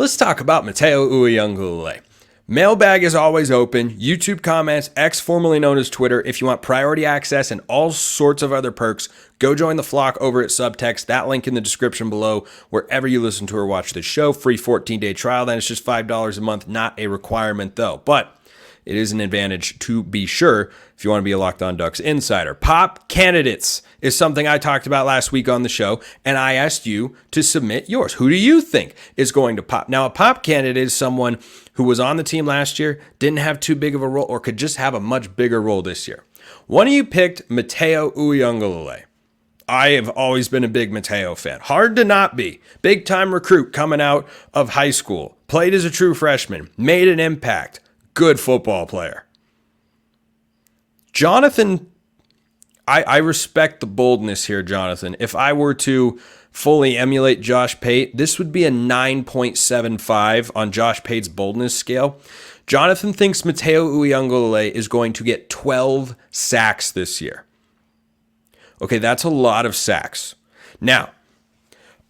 Let's talk about Matteo Uiagalelei. Mailbag is always open. YouTube comments, X formerly known as Twitter. If you want priority access and all sorts of other perks, go join the flock over at Subtext. That link in the description below, wherever you listen to or watch this show. Free 14-day trial. Then it's just $5 a month. Not a requirement though, but it is an advantage to be sure if you want to be a Locked On Ducks insider. Pop candidates is something I talked about last week on the show, and I asked you to submit yours. Who do you think is going to pop? Now, a pop candidate is someone who was on the team last year, didn't have too big of a role, or could just have a much bigger role this year. One of you picked Matayo Uiagalelei. I have always been a big Matteo fan. Hard to not be. Big time recruit coming out of high school. Played as a true freshman. Made an impact. Good football player. Jonathan, I respect the boldness here, Jonathan. If I were to fully emulate Josh Pate, this would be a 9.75 on Josh Pate's boldness scale. Jonathan thinks Matayo Uiagalelei is going to get 12 sacks this year. Okay, that's a lot of sacks. Now,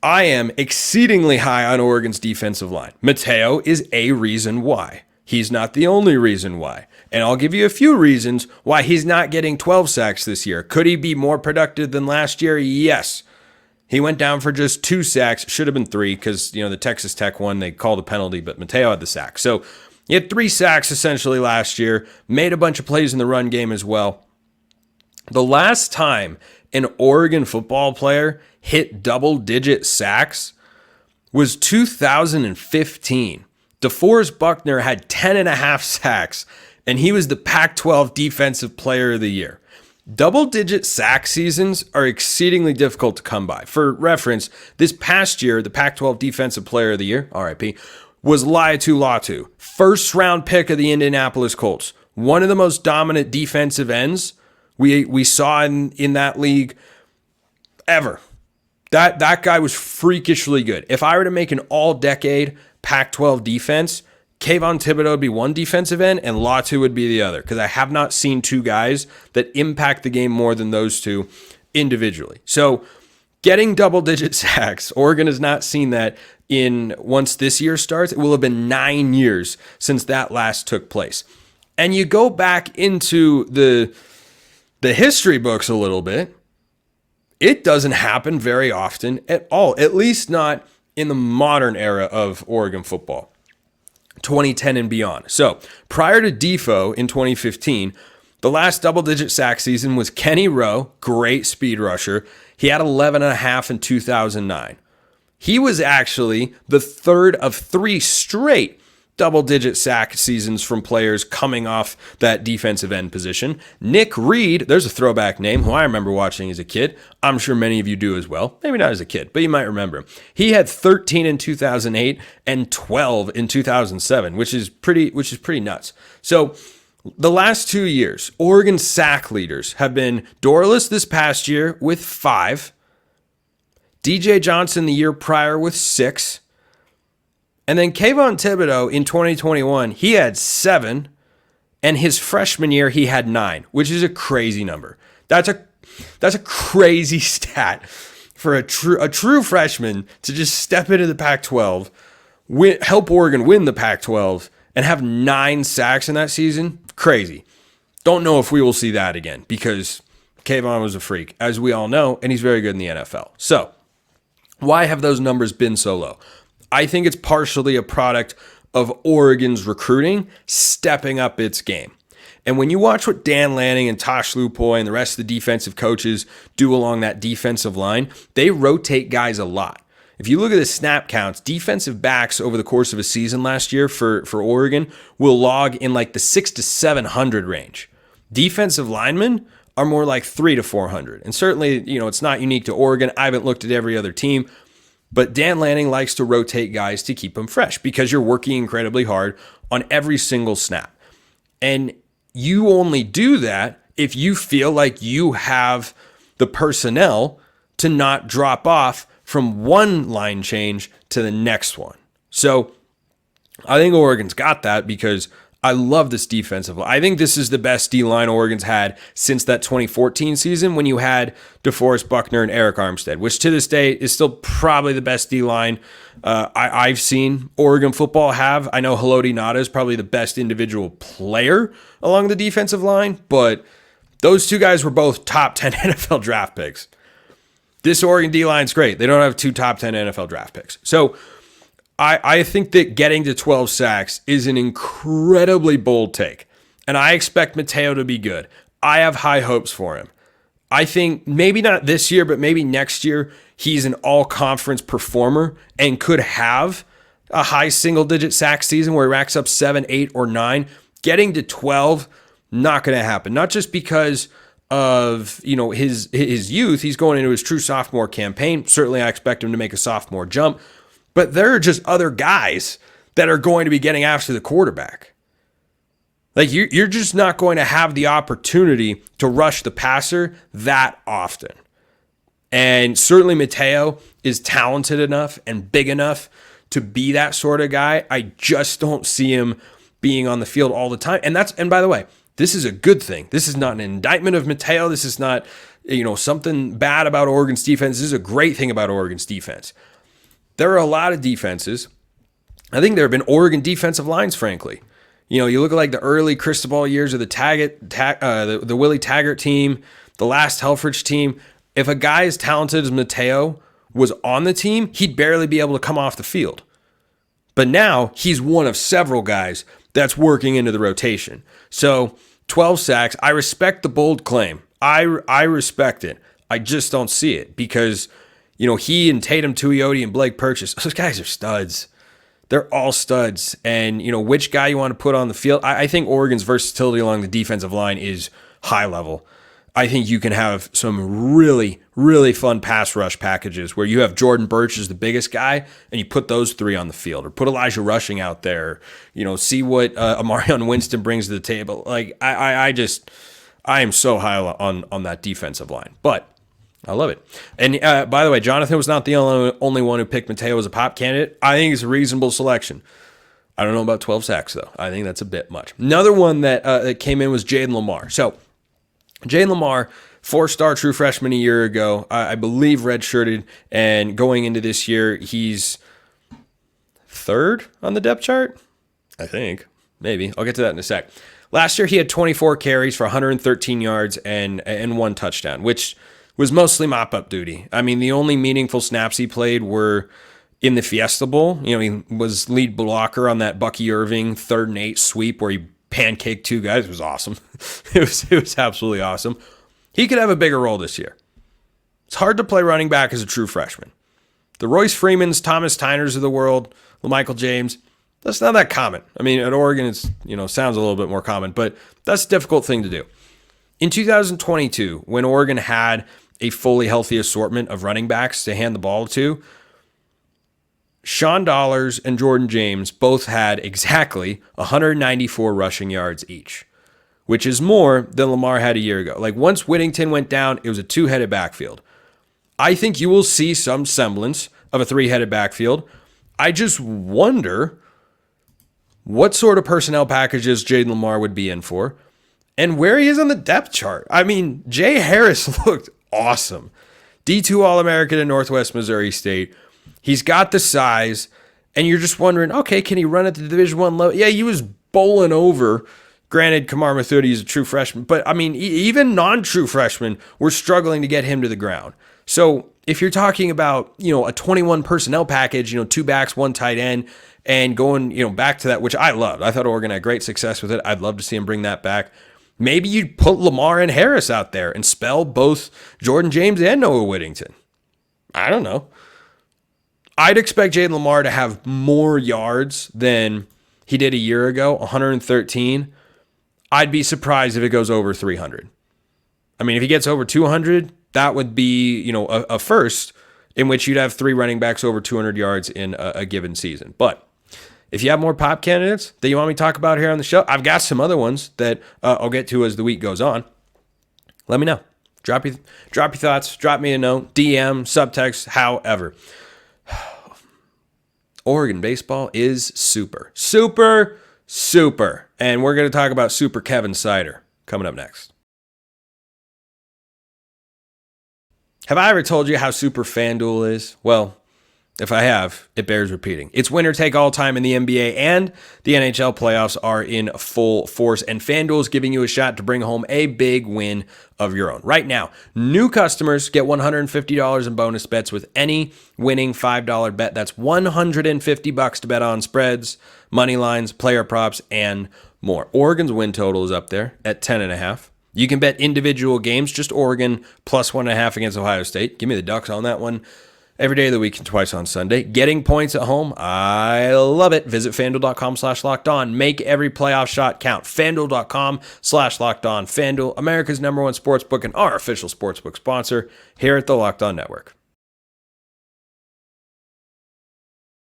I am exceedingly high on Oregon's defensive line. Matteo is a reason why. He's not the only reason why. And I'll give you a few reasons why he's not getting 12 sacks this year. Could he be more productive than last year? Yes. He went down for just 2 sacks. Should have been 3 because, the Texas Tech one, they called a penalty, but Matteo had the sack. So he had 3 sacks essentially last year. Made a bunch of plays in the run game as well. The last time an Oregon football player hit double-digit sacks was 2015. DeForest Buckner had 10.5 sacks, and he was the Pac-12 Defensive Player of the Year. Double-digit sack seasons are exceedingly difficult to come by. For reference, this past year, the Pac-12 Defensive Player of the Year, RIP, was Latu, first-round pick of the Indianapolis Colts. One of the most dominant defensive ends we saw in that league ever. That guy was freakishly good. If I were to make an all-decade Pac-12 defense, Kayvon Thibodeau would be one defensive end and Latu would be the other, because I have not seen 2 guys that impact the game more than those 2 individually. So getting double-digit sacks, Oregon has not seen that once this year starts. It will have been 9 years since that last took place. And you go back into the history books a little bit, it doesn't happen very often at all, at least not in the modern era of Oregon football, 2010 and beyond. So prior to Defo in 2015, the last double-digit sack season was Kenny Rowe, great speed rusher. He had 11.5 in 2009. He was actually the third of 3 straight double-digit sack seasons from players coming off that defensive end position. Nick Reed, there's a throwback name who I remember watching as a kid. I'm sure many of you do as well. Maybe not as a kid, but you might remember him. He had 13 in 2008 and 12 in 2007, which is pretty nuts. So the last 2 years, Oregon sack leaders have been Dorlus this past year with 5, DJ Johnson the year prior with 6, and then Kayvon Thibodeau in 2021, he had 7, and his freshman year he had 9, which is a crazy number. That's a crazy stat for a true freshman to just step into the Pac-12, help Oregon win the Pac-12, and have 9 sacks in that season. Crazy. Don't know if we will see that again, because Kayvon was a freak, as we all know, and he's very good in the NFL. So why have those numbers been so low? I think it's partially a product of Oregon's recruiting stepping up its game. And when you watch what Dan Lanning and Tosh Lupoy and the rest of the defensive coaches do along that defensive line, they rotate guys a lot. If you look at the snap counts, defensive backs over the course of a season last year for Oregon will log in like the 600 to 700 range. Defensive linemen are more like 300 to 400. And certainly, it's not unique to Oregon. I haven't looked at every other team. But Dan Lanning likes to rotate guys to keep them fresh because you're working incredibly hard on every single snap. And you only do that if you feel like you have the personnel to not drop off from one line change to the next one. So I think Oregon's got that because I love this defensive line. I think this is the best D-line Oregon's had since that 2014 season when you had DeForest Buckner and Eric Armstead, which to this day is still probably the best D-line I've seen Oregon football have. I know Haloti Ngata is probably the best individual player along the defensive line, but those two guys were both top 10 NFL draft picks. This Oregon D-line's great. They don't have two top 10 NFL draft picks. So I think that getting to 12 sacks is an incredibly bold take, and I expect Matteo to be good. I have high hopes for him. I think maybe not this year, but maybe next year, he's an all-conference performer and could have a high single-digit sack season where he racks up 7, 8, or 9. Getting to 12, not going to happen. Not just because of his youth. He's going into his true sophomore campaign. Certainly, I expect him to make a sophomore jump. But there are just other guys that are going to be getting after the quarterback. Like you're just not going to have the opportunity to rush the passer that often. And certainly Matteo is talented enough and big enough to be that sort of guy. I just don't see him being on the field all the time. And by the way, this is a good thing. This is not an indictment of Matteo. This is not, something bad about Oregon's defense. This is a great thing about Oregon's defense. There are a lot of defenses. I think there have been Oregon defensive lines, frankly. You look at like the early Cristobal years of the Willie Taggart team, the last Helfrich team. If a guy as talented as Matteo was on the team, he'd barely be able to come off the field. But now he's one of several guys that's working into the rotation. So 12 sacks, I respect the bold claim. I respect it. I just don't see it because he and Tatum Tuioti and Blake Purchase, those guys are studs. They're all studs. And, which guy you want to put on the field, I think Oregon's versatility along the defensive line is high level. I think you can have some really, really fun pass rush packages where you have Jordan Burch as the biggest guy and you put those three on the field or put Elijah Rushing out there, see what Amarion Winston brings to the table. Like, I am so high on that defensive line. But I love it. And by the way, Jonathan was not the only one who picked Matteo as a pop candidate. I think it's a reasonable selection. I don't know about 12 sacks, though. I think that's a bit much. Another one that came in was Jaden Lamar. So, Jaden Lamar, 4-star true freshman a year ago, I believe redshirted, and going into this year, he's third on the depth chart? I think. Maybe. I'll get to that in a sec. Last year, he had 24 carries for 113 yards and 1 touchdown, which was mostly mop-up duty. I mean, the only meaningful snaps he played were in the Fiesta Bowl. He was lead blocker on that Bucky Irving 3rd and 8 sweep where he pancaked 2 guys. It was awesome. It was absolutely awesome. He could have a bigger role this year. It's hard to play running back as a true freshman. The Royce Freemans, Thomas Tyners of the world, LaMichael James, that's not that common. I mean, at Oregon, it's sounds a little bit more common, but that's a difficult thing to do. In 2022, when Oregon had a fully healthy assortment of running backs to hand the ball to, Sean Dollars and Jordan James both had exactly 194 rushing yards each, which is more than Lamar had a year ago. Like, once Whittington went down, it was a 2-headed backfield. I think you will see some semblance of a 3-headed backfield. I just wonder what sort of personnel packages Jaden Lamar would be in for and where he is on the depth chart. I mean, Jay Harris looked awesome. D2 All-American at Northwest Missouri State. He's got the size, and you're just wondering, okay, can he run at the Division I level? Yeah, he was bowling over. Granted, Kamar Mathudi is a true freshman, but I mean, even non-true freshmen were struggling to get him to the ground. So if you're talking about, a 21 personnel package, 2 backs, 1 tight end, and going, back to that, which I loved. I thought Oregon had great success with it. I'd love to see him bring that back. Maybe you'd put Lamar and Harris out there and spell both Jordan James and Noah Whittington. I don't know. I'd expect Jaden Lamar to have more yards than he did a year ago, 113. I'd be surprised if it goes over 300. I mean, if he gets over 200, that would be, a first in which you'd have 3 running backs over 200 yards in a given season. But if you have more pop candidates that you want me to talk about here on the show, I've got some other ones that I'll get to as the week goes on. Let me know. Drop your thoughts. Drop me a note, DM, subtext, however. Oregon baseball is super super. And we're going to talk about Super Kevin Sider coming up next. Have I ever told you how super FanDuel is? Well, if I have, it bears repeating. It's winner take all time in the NBA, and the NHL playoffs are in full force, and FanDuel is giving you a shot to bring home a big win of your own. Right now, new customers get $150 in bonus bets with any winning $5 bet. That's $150 to bet on spreads, money lines, player props, and more. Oregon's win total is up there at 10.5. You can bet individual games, just Oregon plus 1.5 against Ohio State. Give me the Ducks on that one. Every day of the week and twice on Sunday. Getting points at home, I love it. Visit FanDuel.com/lockedon. Make every playoff shot count. FanDuel.com/lockedon. FanDuel, America's #1 sportsbook and our official sportsbook sponsor here at the Locked On Network.